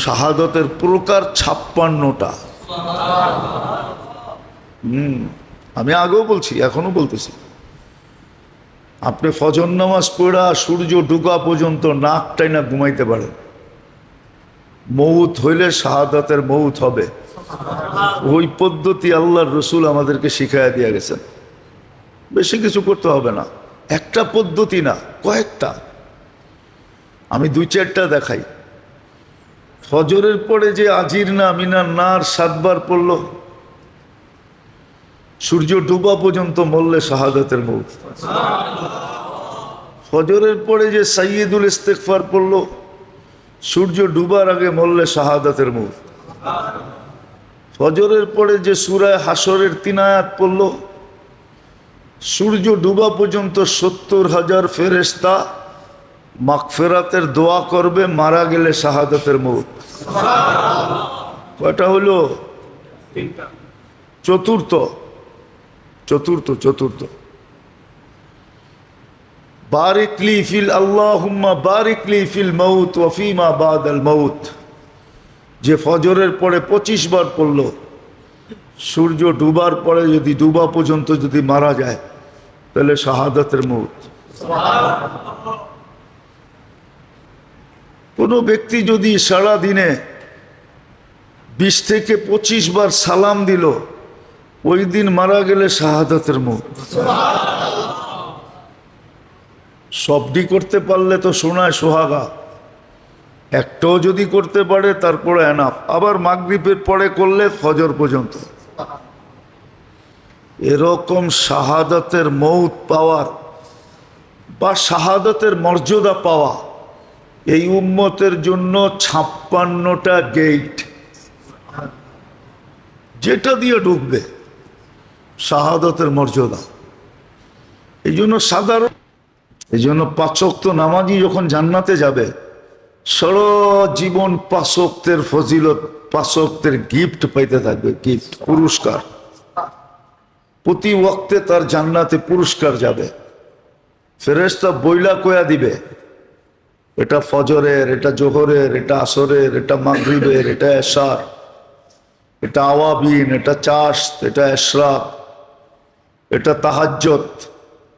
শাহাদতের প্রকার 56টা। আমি আগেও বলছি, এখনো বলতেছি। আপনি ফজর নামাজ পড়া সূর্য ডুবা পর্যন্ত নাক টাইনা ঘুমাইতে পারেন, মৌত হইলে শাহাদাতের মৌত হবে। ওই পদ্ধতি আল্লাহর রসুল আমাদেরকে শিখাইয়া দিয়ে গেছেন। বেশি কিছু করতে হবে না, একটা পদ্ধতি না, কয়েকটা। আমি 2-4টা দেখাই। ফজরের পরে যে আজির না মিনার নার 7 বার পড়ল, সূর্য ডুবা পর্যন্ত মরলে শাহাদাতের মৌত। ফজরের পরে যে সাইয়্যিদুল ইস্তিগফার পড়ল, সূর্য ডুবার আগে মরলে শাহাদাতের মৌত। ফজরের পরে যে সূরা হাসরের 3 আয়াত পড়ল, সূর্য ডুবা পর্যন্ত 70,000 ফেরেশতা মাগফিরাতের দোয়া করবে, মারা গেলে শাহাদাতের মৌত। কয়টা হলো? চতুর্থ। বারিকলি ফিল আল্লাহুম্মা বারিকলি ফিল মাউত ওয়া ফিমা বাদাল মাউত, যে ফজরের পরে 25 বার পড়ল, সূর্য ডুবার পরে যদি ডুবা পর্যন্ত যদি মারা যায় তাহলে শাহাদাতের মৌত। কোনো ব্যক্তি যদি সারা দিনে 20 থেকে 25 বার সালাম দিল, ওই দিন মারা গেলে শাহাদাতের মৌত। সবটি করতে পারলে তো সোনায় সোহাগা, একটাও যদি করতে পারে তারপরে এনাফ। আবার মাগরিবের পরে করলে ফজর পর্যন্ত। এরকম শাহাদাতের মৌত পাওয়ার বা শাহাদাতের মর্যাদা পাওয়া এই উম্মতের জন্য 56টা গেট, যেটা দিয়ে ঢুকবে শাহাদাতের মর্যাদা। এই জন্য 5 ওয়াক্ত নামাজি যখন জান্নাতে যাবে, সারা জীবন 5 ওয়াক্তের ফজিলত, 5 ওয়াক্তের গিফট পাইতে থাকবে, গিফট, পুরস্কার। প্রতি ওয়াক্তে তার জান্নাতে পুরস্কার যাবে। ফেরেশতা বইলা কয়া দিবে, এটা ফজরের, এটা জোহরের, এটা আসরের, এটা মাগরিবের, এটা এশার, এটা আওয়াবিন, এটা চাষ, এটা এশরাক, এটা তাহাজ্জুদ।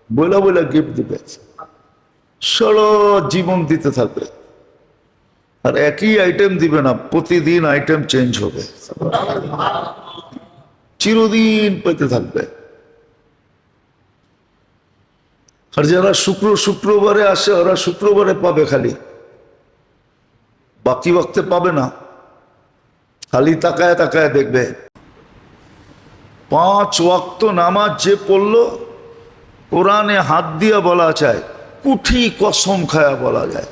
বইলা গিফট দিবে, সারা জীবন দিতে থাকবে। আর একই আইটেম দিবে না, প্রতিদিন আইটেম চেঞ্জ হবে, চিরদিন পেতে থাকবে। আর যারা শুক্রবারে আসে, ওরা শুক্রবারে পাবে খালি, বাকি ওয়াক্তে পাবে না। খালি তাকায় তাকায় দেখবে। 5 ওয়াক্ত নামাজ যে পড়লো, কোরআনে হাত দিয়া বলা যায়, কুঠি কসম খায়া বলা যায়,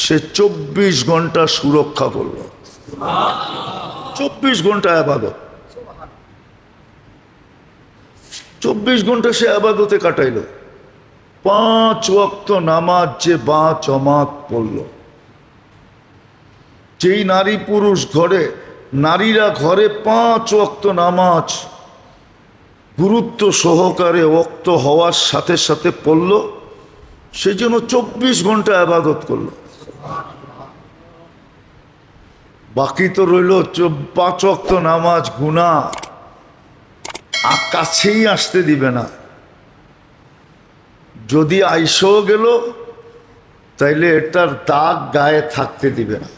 সে 24 ঘন্টা সুরক্ষা করল। 24 ঘন্টা ইবাদত, 24 ঘন্টা সে ইবাদতে কাটাইল। 5 ওয়াক্ত নামাজ যে বা জমাত পড়ল। যেই নারী পুরুষ নারীরা ঘরে 5 ওয়াক্ত নামাজ গুরুত্ব সহকারে ওয়াক্ত হওয়ার সাথে সাথে পড়ল, সে যেন 24 ঘন্টা ইবাদত করল। বাকি তো রইল 5 ওয়াক্ত নামাজ, গুনাহ কাছেই আসতে দিবে না। যদি আইসও গেল তাইলে এটার দাগ গায়ে থাকতে দিবে না।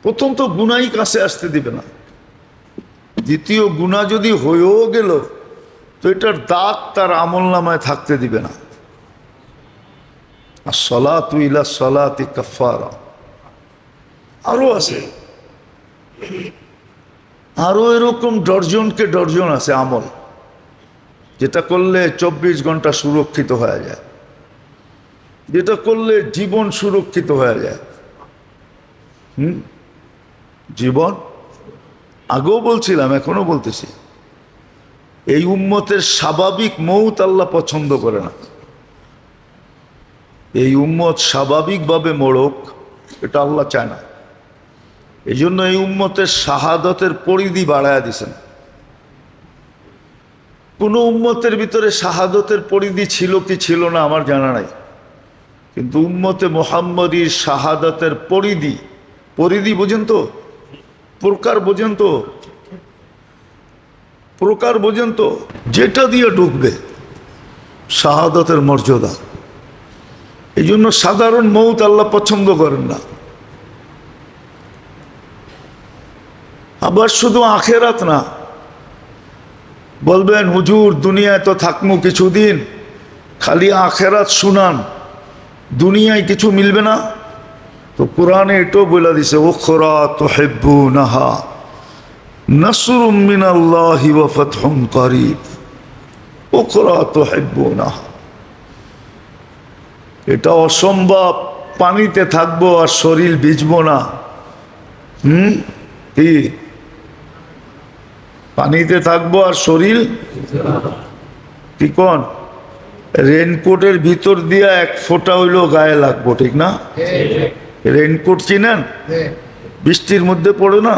প্রথম তো গুনাহই কাছে আসতে দিবে না, দ্বিতীয় গুনাহ যদি হয়েও গেল তো এটার দাগ তার আমলনামায় থাকতে দিবে না। আর সলাতু ইলা সলাতি কাফারা, আরো আছে, আরো এরকম ডর্জনকে ডর্জন আছে আমল, যেটা করলে 24 ঘন্টা সুরক্ষিত হয়ে যায়, যেটা করলে জীবন সুরক্ষিত হয়ে যায়। জীবন, আগেও বলছিলাম, এখনো বলতেছি, এই উম্মতের স্বাভাবিক মৌত আল্লাহ পছন্দ করে না। এই উম্মত স্বাভাবিকভাবে মরুক, এটা আল্লাহ চায় না। এই জন্য এই উম্মতের শাহাদতের পরিধি বাড়ায়া দিছেন। কোন উম্মতের ভিতরে শাহাদতের পরিধি ছিল কি ছিল না আমার জানা নাই, কিন্তু উম্মতে মুহাম্মদীর শাহাদতের পরিধি পরিধি বোঝেন তো, প্রকার বোঝেন তো, প্রকার বোঝেন তো, যেটা দিয়ে ঢুকবে শাহাদাতের মর্যাদা। এই জন্য সাধারণ মৌত আল্লাহ পছন্দ করেন না। আবার শুধু আখেরাত না, বলবেন হুজুর দুনিয়ায় তো থাকমু কিছুদিন, খালি আখেরাত শুনান, দুনিয়ায় কিছু মিলবে না। তো কোরআনে এটাও বলে দিছে উখরা তুহিব্বুনাহা নাসরুম মিনাল্লাহি ওয়া ফাতহুন করিব, উখরা তুহিব্বুনাহা। এটা অসম্ভব, পানিতে থাকবো আর শরীর ভিজবো না। কি পানিতে থাকবো আর শরীর কি কোন রেনকোটের ভিতর দিয়া এক ফোঁটা হইলো গায়ে লাগবো, ঠিক না? রেনকোট চিনেন, বৃষ্টির মধ্যে পড়ে না,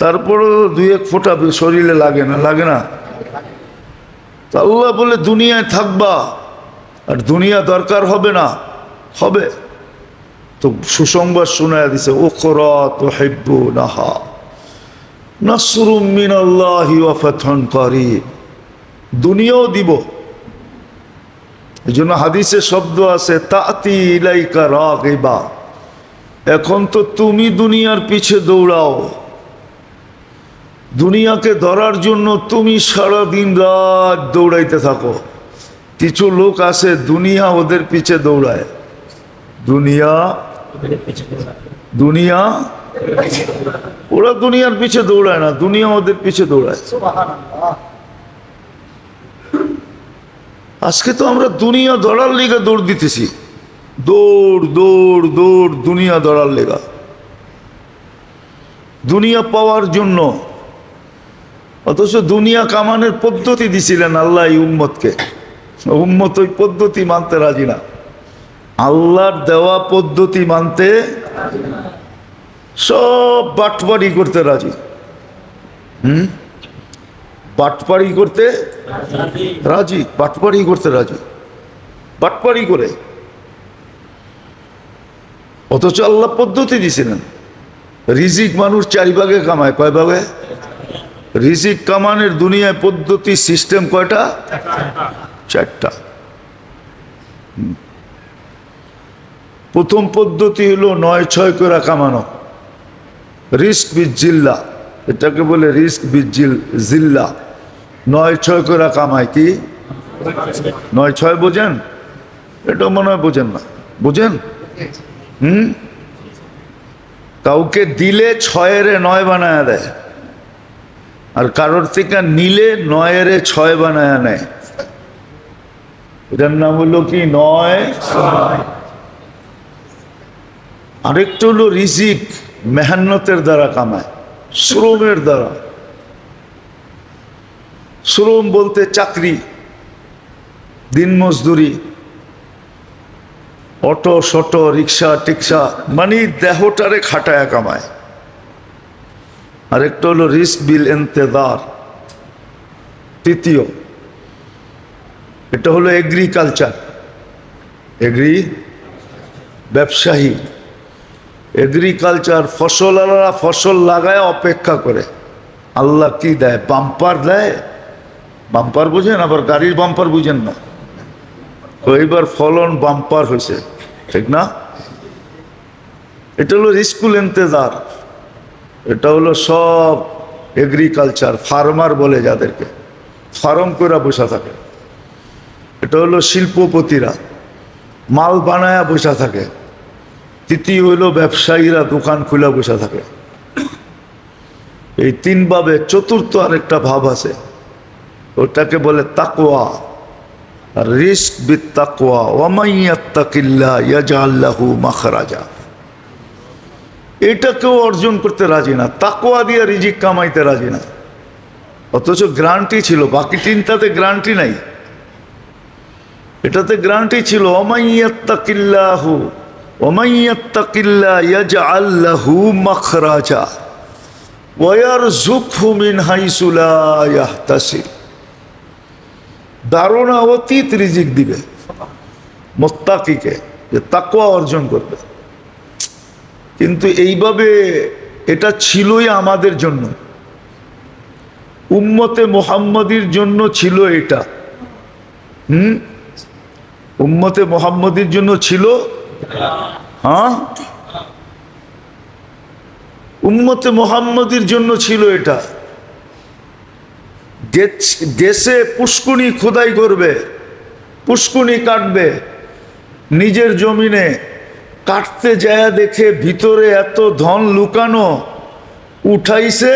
তারপরে দুই এক ফোঁটা শরীরে লাগে না, লাগে না? তা আল্লাহ বলে দুনিয়ায় থাকবা আর দুনিয়া দরকার হবে না, হবে তো সুসংবাদ শোনায় দিছে উখরা তুহিব্বুনাহা নাসরুম মিনাল্লাহি ওয়া ফাতহুন করিব, দুনিয়াও দিব। এই জন্য হাদিসে শব্দ আছে তাতি ইলাইকা রাগিবা, এখন তো তুমি দুনিয়ার পিছে দৌড়াও, দুনিয়াকে ধরার জন্য তুমি সারা দিন রাত দৌড়াইতে থাকো। কিছু লোক আছে দুনিয়া ওদের পিছে দৌড়ায়, দুনিয়া দুনিয়া ওরা দুনিয়ার পিছে দৌড়ায় না, দুনিয়া ওদের পিছে দৌড়ায়। আজকে তো আমরা দুনিয়া ধরার লেগে দৌড় দিতেছি, দৌড় দৌড় দৌড়, দুনিয়া ধরার লেগা, দুনিয়া পাওয়ার জন্য। অথচ দুনিয়া কামানের পদ্ধতি দিছিলেন আল্লাহ এই উম্মতকে, উম্মত ওই পদ্ধতি মানতে রাজি না, আল্লাহর দেওয়া পদ্ধতি মানতে সব বাটপাড়ি করতে রাজি। বাটপাড়ি করতে রাজি, বাটপাড়ি করতে রাজি, বাটপাড়ি করে। অথচ আল্লাহ পদ্ধতি দিছিলেন, রিজিক মানুষ 4 ভাগে কামায়, কয় ভাগে? রিজিক কামানের দুনিয়ায় পদ্ধতি সিস্টেম কয়টা? 4টা। প্রথম পদ্ধতি হলো 9-6 করে কামানো, রিস্ক বিজ জিল্লা, এটাকে বলে রিস্ক বিজ জিল্লা। 9-6 করে কামায়, কি 9-6 বোঝেন? এটা মনে হয় বোঝেন না, বোঝেন? কাউকে দিলে 6-এর 9 বানায় দেয়, আর কারোর থেকে নিলে 9-এর 6 বানায় নেয়। এটার নাম হলো কি 9। আরেকটা হলো রিজিক মেহনতের দ্বারা কামায়, শ্রমের দ্বারা। শ্রম বলতে চাকরি, দিন মজদুরি, অটো শটো রিক্সা টিক্সা, মানে দেহটারে খাটায় কামায়। আরেকটা হলো রিস্ক বিল ইন্তেজার, তৃতীয়। এটা হলো এগ্রিকালচার, ব্যবসায়ী। এগ্রিকালচার ফসলওয়ালারা ফসল লাগায় অপেক্ষা করে, আল্লাহ কি দেয়? বাম্পার দেয়। বাম্পার বুঝেন? আবার গাড়ির বাম্পার বুঝেন না? তো এইবার ফলন বাম্পার হয়েছে, ঠিক না? এটা হলো রিস্কুল ইন্তেজার, এটা হলো সব এগ্রিকালচার, ফার্মার বলে যাদেরকে, ফার্ম করে বসে থাকে। এটা হলো শিল্পপতিরা, মাল বানায়া বসে থাকে। তৃতীয় হইল ব্যবসায়ীরা, দোকান খুলে বসে থাকে। এই 3 ভাবে। চতুর্থ আরেকটা ভাব আছে, ওটাকে বলে তাকওয়া। আর রিস্ক বিত তাকওয়া, ওয়া মান ইয়াত্তাকিল্লাহ ইয়াজআল লাহু মাখরাজা। এটা কেউ অর্জন করতে রাজি না, তাকওয়া দিয়ে রিজিক কামাইতে রাজি না। অথচ গ্যারান্টি ছিল, বাকি 3টাতে গ্যারান্টি নাই, এটাতে গ্যারান্টি ছিল। ওয়া মান ইয়াত্তাকিল্লাহু ومن يتق الله يجعل له مخرجا ويرزقه من حيث لا يحتسب। ধারণা অতীত রিজিক দিবে মুত্তাকিকে, যে তাকওয়া অর্জন করবে। কিন্তু এইভাবে এটা ছিলই আমাদের জন্য, উম্মতে মুহাম্মদীর জন্য ছিল এটা। উম্মতে মুহাম্মদীর জন্য ছিল, হ্যাঁ, উম্মতে মুহাম্মদীর জন্য ছিল এটা। দেশে পুষ্কুনি খোদাই করবে, পুষ্কুনি কাটবে, নিজের জমিনে কাটতে যায় দেখে ভিতরে এত ধন লুকানো, উঠাইছে,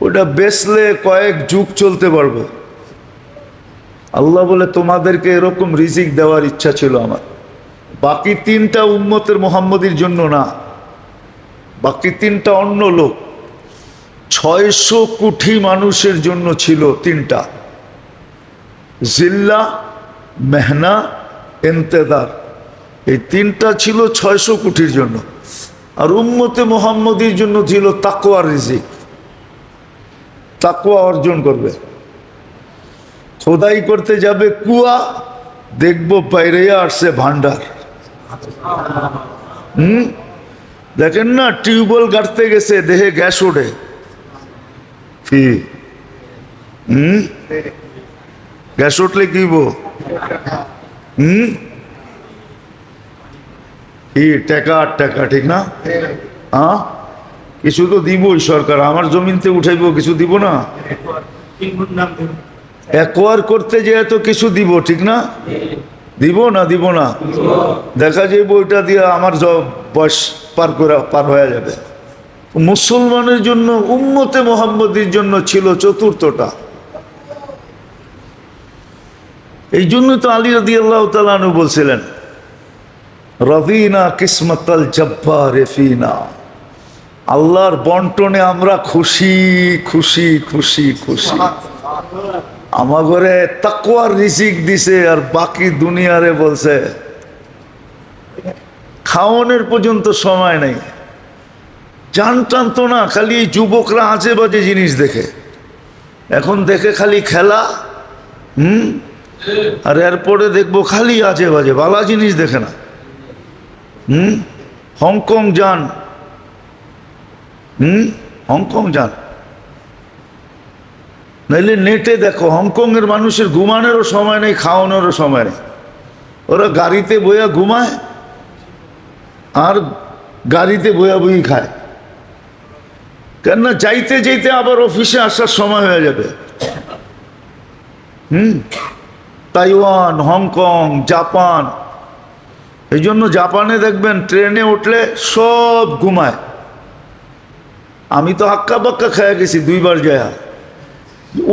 ওটা বেচলে কয়েক যুগ চলতে পারবো। আল্লাহ বলে তোমাদেরকে এরকম রিজিক দেওয়ার ইচ্ছা ছিল আমার। বাকি তিনটা উম্মতের মুহাম্মদীর জন্য না, বাকি তিনটা অন্য লোক। 600 কোটি মানুষের জন্য ছিল তিনটা, জিল্লা, মেহনা, ইন্তেদার। এই তিনটা ছিল 600 কোটির জন্য। আর উম্মতে মুহাম্মদীর জন্য ছিল তাকওয়ার রিজিক, তাকওয়া অর্জন করবে। খোদাই করতে যাবে কুয়া, দেখবো বাইরে আসছে ভান্ডার। দেখেন না, টিউবওয়েল গাড়তে গেছে, দেহে গ্যাস ওঠে, কি গ্যাস উঠলে কি কি টাকা আর টাকা, ঠিক না? হ্যাঁ, কিছু তো দিবই সরকার, আমার জমিনতে উঠাইব, কিছু দিব না? একোয়ার করতে যেয়ে তো কিছু দিব, ঠিক না? দিব না, দিব না? দেখা যায় বইটা দিয়ে আমার বয়স পার হয়ে যাবে। মুসলমানের জন্য, উম্মতে মুহাম্মদীর জন্য ছিল চতুর্থটা। এই জন্য তো আলী রাদিয়াল্লাহু তাআলা আনহু বলছিলেন, রাদিনা কিসমাতাল জব্বার ফিনা, আল্লাহর বন্টনে আমরা খুশি খুশি খুশি খুশি। আমার ঘরে তাকওয়ার রিজিক দিছে, আর বাকি দুনিয়ারে বলছে খাওয়ানোর পর্যন্ত সময় নেই। জান টানতো না, খালি যুবকরা আজে বাজে জিনিস দেখে, এখন দেখে খালি খেলা, আর এরপরে দেখবো খালি আজে বাজে, বালা জিনিস দেখে না। হংকং যান, হংকং যান, নাইলে নেটে দেখো, হংকংয়ের মানুষের ঘুমানোরও সময় নেই, খাওয়ানোরও সময় নেই। ওরা গাড়িতে বইয়া ঘুমায় আর গাড়িতে বইয়া বই খায়। কেননা যাইতে যাইতে আবার অফিসে আসার সময় হয়ে যাবে। তাইওয়ান, হংকং, জাপান, এই জন্য জাপানে দেখবেন ট্রেনে উঠলে সব ঘুমায়। আমি তো হাক্কা বাক্কা খেয়ে গেছি 2 বার যায়,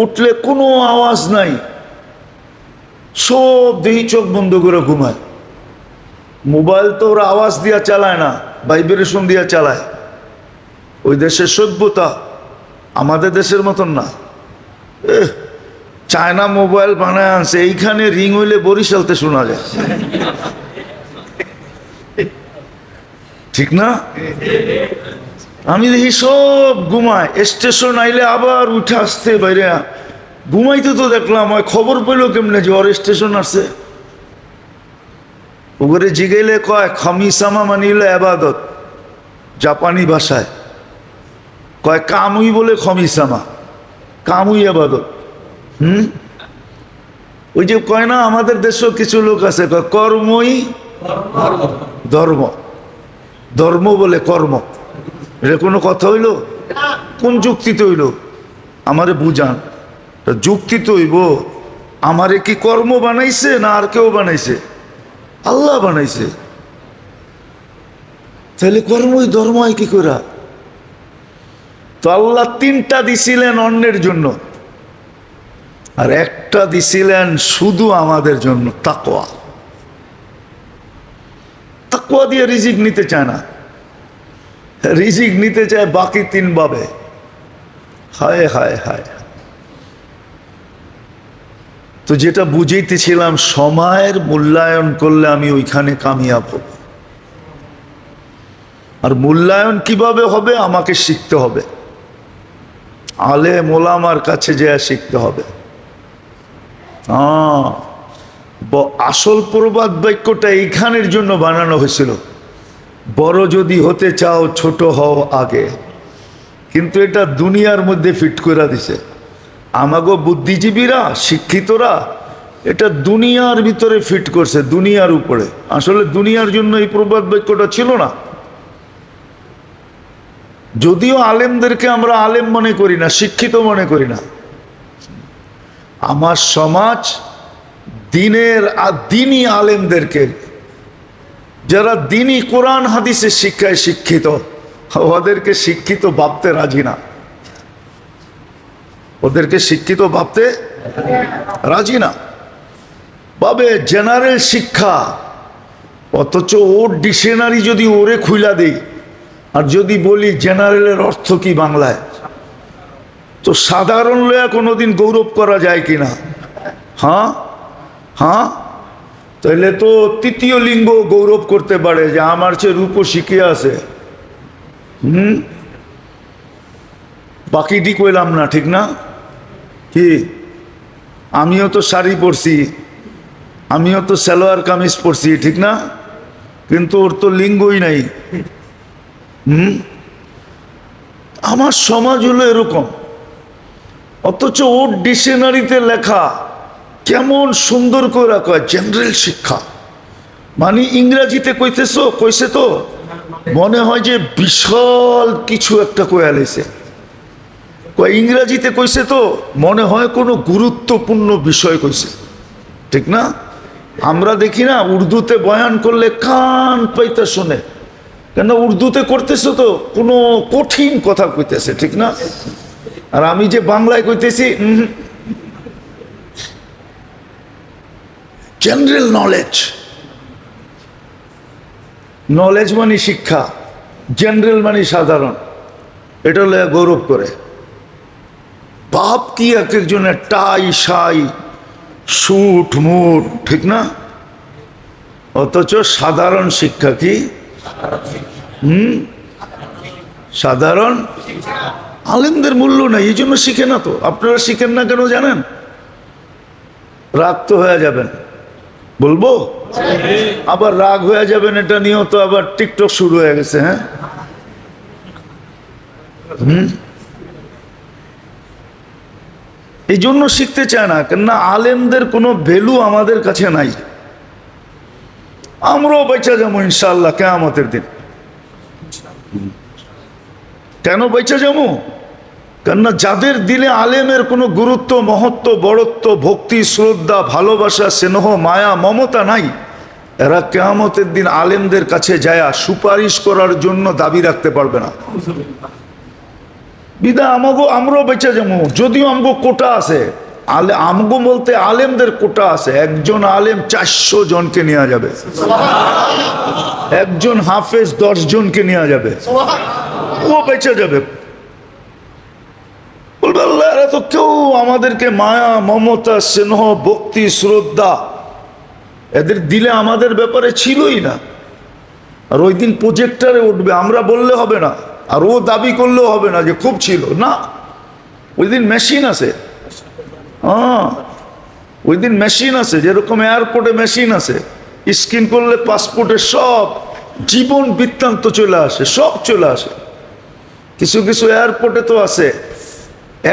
উঠলে কোনো আওয়াজ নাই, সব দেহি চোখ বন্ধ করে ঘুমায়। মোবাইল তো ওরা আওয়াজ দিয়া চালায় না, ভাইব্রেশন দিয়া চালায়। ওই দেশের সভ্যতা আমাদের দেশের মতন না। চায়না মোবাইল বানায় আনছে, এইখানে রিং হইলে বরিশালতে শোনা যায়, ঠিক না? আমি দেখি সব ঘুমায়, স্টেশন আইলে আবার উঠে আসতে বাইরে ঘুমাইতে। তো দেখলাম ওই খবর পেল কেমনে যে ওর স্টেশন আসছে। ওগুলো জিগাইলে কয় খামিসামা মানিলে আবাদত, জাপানি ভাষায় কয় কামুই বলে খমিসামা, কামুই আবাদত। ওই যে কয় না, আমাদের দেশেও কিছু লোক আছে কয় কর্মই ধর্ম, ধর্ম বলে কর্ম। এটা কোনো কথা হইল? কোন যুক্তিতে হইল? আমারে বুঝান, যুক্তি তো হইব। আমারে কি কর্ম বানাইছে না আর কেউ বানাইছে? আল্লাহ বানাইছে। তাহলে কর্মই ধর্ম হয় কি করে? তো আল্লাহ 3টা দিছিলেন অন্যের জন্য, আর একটা দিছিলেন শুধু আমাদের জন্য, তাকওয়া। তাকওয়া দিয়ে রিজিক নিতে চায় না, রিজিক নিতে চায় বাকি 3 ভাবে। হায় হায় হায়। তো যেটা বুঝাইতেছিলাম, সময়ের মূল্যায়ন করলে আমি ওইখানে কামিয়াব হব। আর মূল্যায়ন কিভাবে হবে? আমাকে শিখতে হবে, আলেম ওলামার কাছে যেয়ে শিখতে হবে। আসল প্রবাদ বাক্যটা এইখানের জন্য বানানো হয়েছিল। বড় যদি হতে চাও ছোট হও আগে। কিন্তু এটা দুনিয়ার মধ্যে ফিট করে দিছে আমাগো বুদ্ধিজীবীরা, শিক্ষিতরা এটা দুনিয়ার ভিতরে ফিট করছে, দুনিয়ার উপরে। আসলে দুনিয়ার জন্য এই প্রবাদ বাক্যটা ছিল না। যদিও আলেমদেরকে আমরা আলেম মনে করি না, শিক্ষিত মনে করি না। আমার সমাজ দিনই আলেমদেরকে, যারা দিনই কোরআন হাদিসের শিক্ষায় শিক্ষিত, ওদেরকে শিক্ষিত ভাবতে রাজি না। ওদেরকে শিক্ষিত ভাবতে রাজি না, ভাবে জেনারেল শিক্ষা। অথচ ওর ডিকশনারি যদি ওরে খুইলা দেই, আর যদি বলি জেনারেলের অর্থ কি বাংলায়, তো সাধারণ লয়া কোনোদিন গৌরব করা যায় কিনা? হ্যাঁ হ্যাঁ, তাহলে তো তৃতীয় লিঙ্গ গৌরব করতে পারে যে আমার চেয়ে রূপসী কে আছে। বাকিটি কইলাম না, ঠিক না? কি আমিও তো শাড়ি পরছি, আমিও তো সালোয়ার কামিজ পরছি, ঠিক না? কিন্তু ওর তো লিঙ্গই নাই। আমার সমাজ হলো এরকম। অথচ ওর ডিকশনারিতে লেখা কেমন সুন্দর করে রাখা, জেনারেল শিক্ষা মানে ইংরেজিতে কইছে তো মনে হয় যে বিশাল কিছু একটা কয়া লেছে। ইংরেজিতে কইছে তো মনে হয় কোনো গুরুত্বপূর্ণ বিষয় কইছে, ঠিক না? আমরা দেখি না উর্দুতে বয়ান করলে কান পাইতে শুনে, কেন উর্দুতে করতেছে তো কোনো কঠিন কথা কইতেছে, ঠিক না? আর আমি যে বাংলায় কইতেছি জেনারেল নলেজ মানে শিক্ষা, জেনারেল মানে সাধারণ। এটা হলে গৌরব করে। বাপ কি এক একজনের টাই সাই সুট মুট, ঠিক না? অথচ সাধারণ শিক্ষা কি? সাধারণ আলেমদের মূল্য নাই, এই জন্য শিখে না। তো আপনারা শিখেন না কেন জানেন? রাগ তো হয়ে যাবেন, বলবো আবার রাগ হয়ে যাবেন, এটা নিয়েও তো আবার টিকটক শুরু হয়ে গেছে। হ্যাঁ, এই জন্য শিখতে চায় না, কেননা আলেমদের কোনো ভ্যালু আমাদের কাছে নাই। আমরাও বেঁচে যাবো ইনশাআল্লাহ কিয়ামতের দিন। কেন বেঁচে যাবো? কেননা যাদের দিলে আলেমের কোনো গুরুত্ব, মহত্ব, বড়ত্ব, ভক্তি, শ্রদ্ধা, ভালোবাসা, স্নেহ, মায়া, মমতা নাই, এরা কিয়ামতের দিন আলেমদের কাছে যায় সুপারিশ করার জন্য দাবি রাখতে পারবে না। বিদায় আমরাও বেঁচে যাবো, যদিও আমগো কোটা আছে। আমগো বলতে আলেমদের কোটা আছে। একজন আলেম 400 জনকে নেওয়া যাবে, একজন হাফেজ 10 জনকে নেওয়া যাবে, ও বেঁচে যাবে। বলবে আল্লাহ, এরা তো কেউ আমাদেরকে মায়া, মমতা, স্নেহ, ভক্তি, শ্রদ্ধা এদের দিলে আমাদের ব্যাপারে ছিলই না। আর ওই দিন প্রজেক্টরে উঠবে, আমরা বললে হবে না, আর ও দাবি করলেও হবে না যে খুব ছিল না। ওই দিন মেশিন আছে। হ্যাঁ, ওই দিন মেশিন আছে, যেরকম এয়ারপোর্টে মেশিন আছে, স্ক্যান করলে পাসপোর্টের সব জীবন বৃত্তান্ত চলে আসে, সব চলে আসে। কিছু কিছু এয়ারপোর্টে তো আছে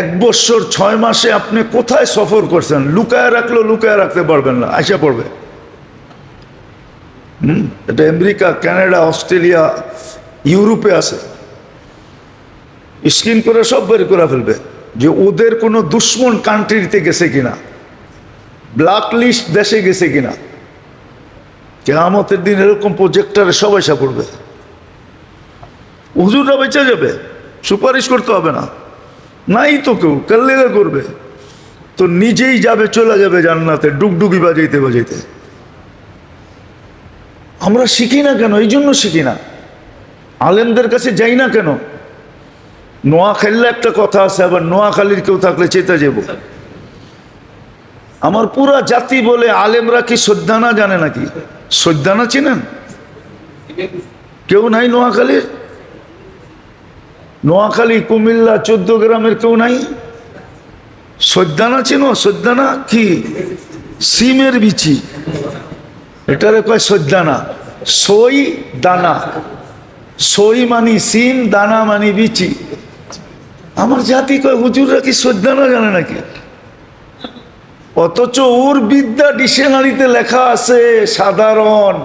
1 বছর 6 মাসে আপনি কোথায় সফর করছেন, লুকায় রাখলেও লুকায় রাখতে পারবেন না, আইসা পড়বে। এটা আমেরিকা, কানাডা, অস্ট্রেলিয়া, ইউরোপে আছে। স্ক্রিন করে সব বের করে ফেলবে যে ওদের কোনো দুশ্মন কান্ট্রিতে গেছে কিনা, ব্ল্যাক লিস্ট দেশে গেছে কিনা। কিয়ামতের দিন এরকম প্রজেক্টরে সব আইসা পড়বে। হুজুররা বেঁচে যাবে, সুপারিশ করতে হবে না। নাই তো কেউ কাল্লেগা করবে, তো নিজেই যাবে, চলে যাবে জান্নাতে ডুগডুগি বাজাইতে বাজাইতে। আমরা শিখি না কেন? এই জন্য শিখি না, আলেমদের কাছে যাই না কেন? নোয়াখালীর একটা কথা আছে, আবার নোয়াখালীর কেউ থাকলে চেতে যাব। আমার পুরা জাতি বলে আলেমরা কি সদ্দানা জানে নাকি? সদ্দানা চিনেন? কেউ নাই নোয়াখালীর? নোয়াখালী, কুমিল্লা, 14 গ্রামের কেউ নাই? সদ্দানা চিনো? সদ্দানা কি? সিমের বিচি, এটারে কয় সদ্দানা। সই দানা, সই মানি সিন, দানা মানি বিচি। আমার জাতি কয় হুজুররা কি সৈদানা জানে নাকি? অথচ ওর বিদ্যা ডিকশনারিতে লেখা আছে সাধারণ।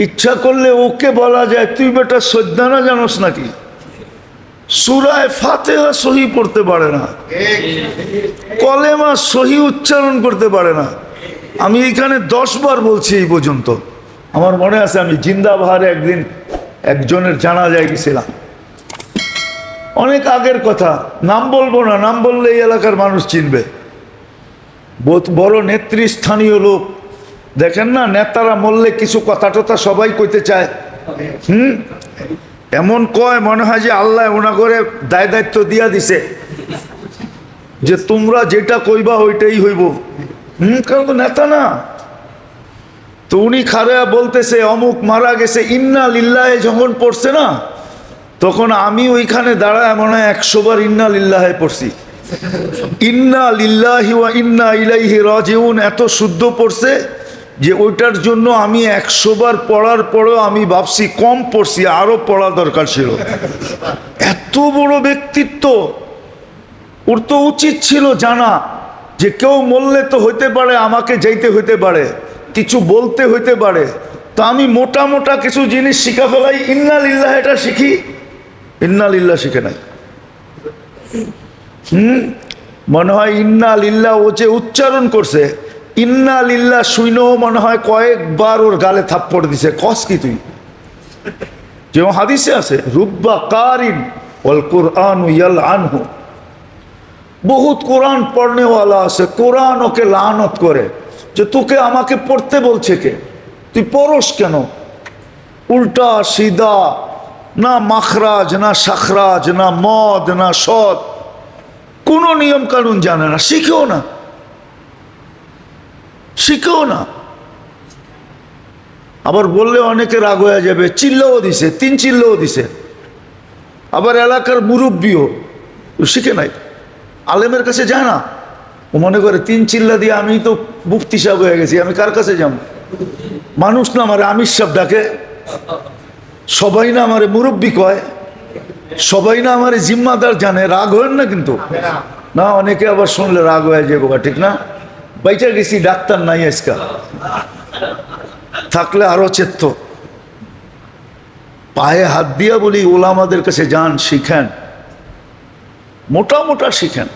ইচ্ছা করলে ওকে বলা যায় তুই বেটা সৈদানা জানোস নাকি? সূরায়ে ফাতিহা সহি পড়তে পারে না, কলেমা সহি উচ্চারণ করতে পারে না। আমি এখানে 10 বার বলছি এই পর্যন্ত। আমার মনে আছে আমি জিন্দাবাহারে একদিন একজনের জানাজায় গেছিলাম, অনেক আগের কথা, নাম বলবো না, নাম বললে এই এলাকার মানুষ চিনবে। বড় নেতৃস্থানীয় লোক, দেখেন না নেতারা মরলে কিছু কথা টথা সবাই কইতে চায়। এমন কয় মনে হয় যে আল্লাহ ওনা করে দায় দায়িত্ব দিয়া দিছে যে তোমরা যেটা কইবা ওইটাই হইব। কারণ তো নেতা না। তো উনি খারা বলতেছে অমুক মারা গেছে, ইন্না লিল্লাহে যখন পড়ছে না, তখন আমি ওইখানে দাঁড়ায় মনে হয় 100 বার ইন্না লিল্লাহে পড়ছি। ইন্না লিল্লাহি ওয়া ইন্না ইলাইহি রাজিউন এত শুদ্ধ পড়ছে যে ওইটার জন্য আমি 100 বার পড়ার পরেও আমি ভাবছি কম পড়ছি, আরো পড়া দরকার ছিল। এত বড় ব্যক্তিত্ব, ওর তো উচিত ছিল জানা যে কেউ মরলে তো হইতে পারে আমাকে যাইতে হইতে পারে, কিছু বলতে হইতে পারে। তো আমি মোটা মোটা কিছু জিনিস শিখা ফেলাই, ইন্না লিল্লাহ এটা শিখি, ইন্না লিল্লাহ শিখে নাই। মনে হয় ইন্না লিল্লাহ ও যে উচ্চারণ করছে, ইন্না লিল্লাহ শুনেও মনে হয় কয়েকবার ওর গালে থাপ্পড় দিছে। কস কি তুই? যেমন হাদিসে আছে রুব্বা কারিন ওয়াল কুরআনু ইয়ালআনহু, বহুত কোরআন পড়নেওয়ালা আছে, কোরআন ওকে লানত করে যে তোকে আমাকে পড়তে বলছে কে, তুই পড়স কেন? উল্টা সিধা, না মাখরাজ না শাখরাজ, না মদ না সৎ, কোনো নিয়ম কানুন জানে না, শিখেও না, শিখেও না। আবার বললে অনেকে রাগ হয়ে যাবে, চিল্লাও দিছে, 3 চিল্লাও দিছে। আবার এলাকার মুরব্বিও শিখে নাই, আলেমের কাছে যায় না। ও মনে করে 3 চিল্লা দিয়ে আমি তো মুফতি সাহেব হয়ে গেছি, আমি কার কাছে যাব? মানুষ না আমারে আমির সাহেব ডাকে, সবাই না আমারে মুরব্বি কয়, সবাই না আমারে জিম্মাদার জানে। রাগ হয় না কিন্তু, না অনেকে আবার শুনলে রাগ হয়ে যাবো, ঠিক না? বাইচা গেছি, ডাক্তার নাই আজকাল, থাকলে আরো চেত। পায়ে হাত দিয়া বলি ওলামাদের কাছে যান, শিখেন, মোটা মোটা শিখেন।